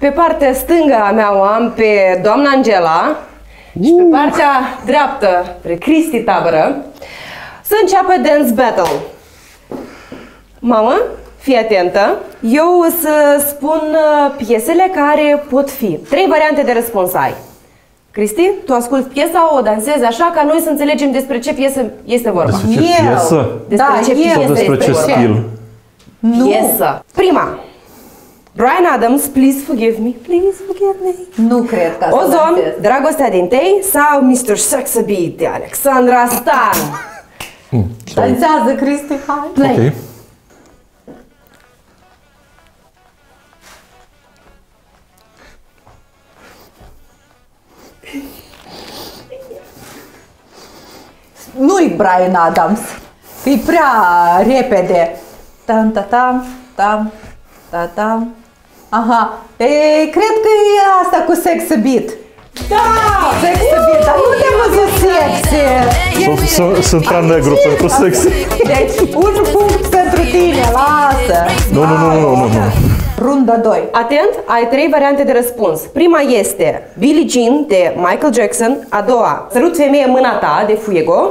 Pe partea stângă a mea o am pe doamna Angela și pe partea dreaptă pe Cristi Tabără. Să înceapă Dance Battle. Mamă, fii atentă. Eu o să spun piesele care pot fi. 3 variante de răspuns ai. Cristi, tu asculti piesa, o dansezi așa ca noi să înțelegem despre ce piesă este vorba. Despre ce piesă? Despre ce piesă sau despre ce este stil? vorba. Piesă. Prima. Bryan Adams, Please Forgive Me. Please Forgive Me. Nu cred că Ozon, Dragostea din tei sau Mr. Sexy Beat de Alexandra Stan. Dansează, Cristi, hai. Play. Ok. Nu-i Bryan Adams. E prea repede. Tam, ta, tam, tam, ta, tam. Aha. Cred că e asta cu Sexy Beat. Da! Sexy Beat, dar nu te-am văzut sexy. Sunt prea negru pentru sexy. Deci, un punct pentru tine, lasă. Nu. Runda 2. Atent, ai 3 variante de răspuns. Prima este Billie Jean de Michael Jackson, a doua Sărut femeie mâna ta de Fuego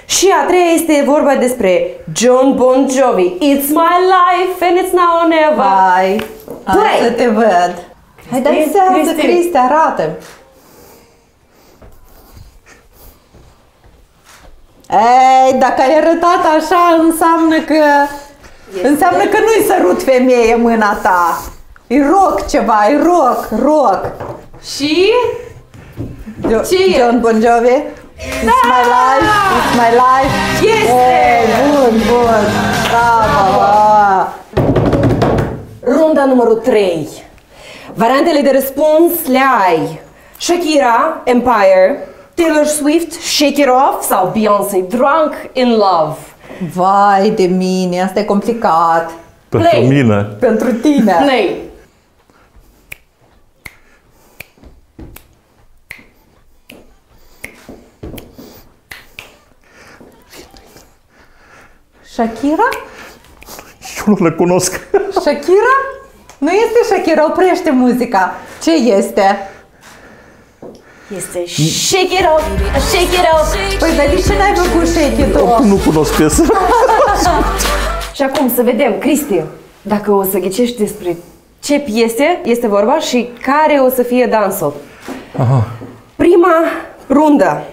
și a treia este vorba despre Jon Bon Jovi, It's My Life and It's Now or Never. Hai să te văd. Hai, dansează, Cristi, arată. Ei, dacă ai arătat așa, înseamnă că nu-i sărut femeie mâna ta. E rock ceva, e rock. Și? Ce e? Jon Bon Jovi. It's my life, it's my life. Este! Bun. Bravo! Runda numărul 3. Variantele de răspuns le ai Shakira, Empire, Taylor Swift, Shake It Off sau Beyoncé, Drunk in Love. Vai de mine, asta e complicat. Pentru Play. mine. Pentru tine. Play. Shakira? Eu nu le cunosc. Shakira? Nu este Shakira, oprește muzica. Ce este? Este Shake It Off, Shake It Off. Păi, dar de ce n-ai făcut Shake It Off? Nu cunosc piesa. Și acum să vedem, Cristi, dacă o să ghicești despre ce piese este vorba și care o să fie dansul. Aha. Prima rundă.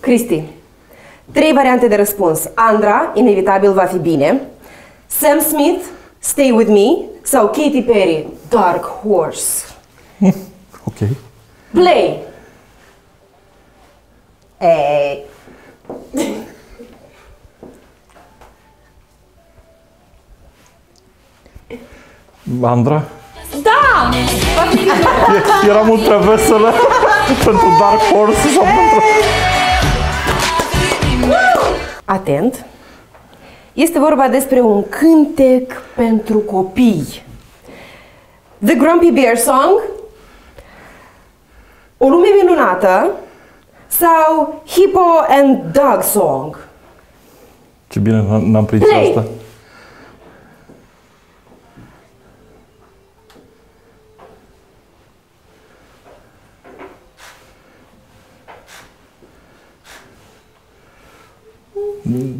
Cristi, 3 variante de răspuns. Andra, inevitabil va fi bine. Sam Smith, Stay With Me sau Katy Perry, Dark Horse. Ok. Play! Ei. Andra? Da! Era mult prea veselă pentru Dark Horse sau pentru... Atent! Este vorba despre un cântec pentru copii. The Grumpy Bear Song, O lume minunată sau Hippo and Dog Song. Ce bine n-am prins Play. asta.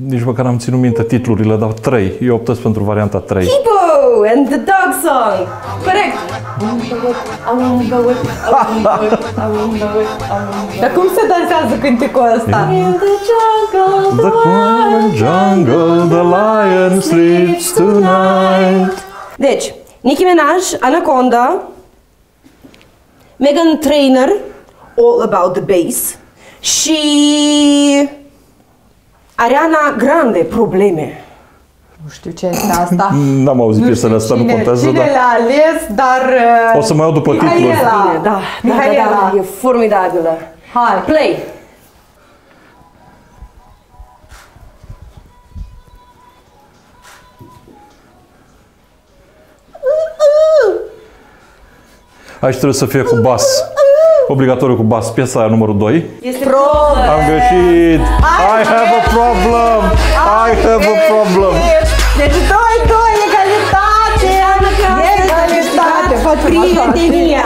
Nici măcar n-am ținut minte titlurile, dar 3. Eu optez pentru varianta 3. Hippo and the Dog Song. Corect. Dar cum se dansează cântecul ăsta? In the jungle, The quiet jungle, the lion sleeps tonight. Deci, Nicki Minaj, Anaconda, Meghan Trainor, All About the Bass și Ariana Grande, Probleme. Nu știu ce este asta. N-am auzit piesele astea, nu contează, Cine dar... le-a ales, dar... O să mă iau după titluri. Bine, da, Mihaela. e formidabilă. Hai. Play! Aici trebuie să fie cu bas. Obligatoriu cu bas. Piesa aia numărul 2. Este Am greșit! I have a problem! I have a problem! Deci 2-2, egalitate! Egalitate! facem așa, Prietenia!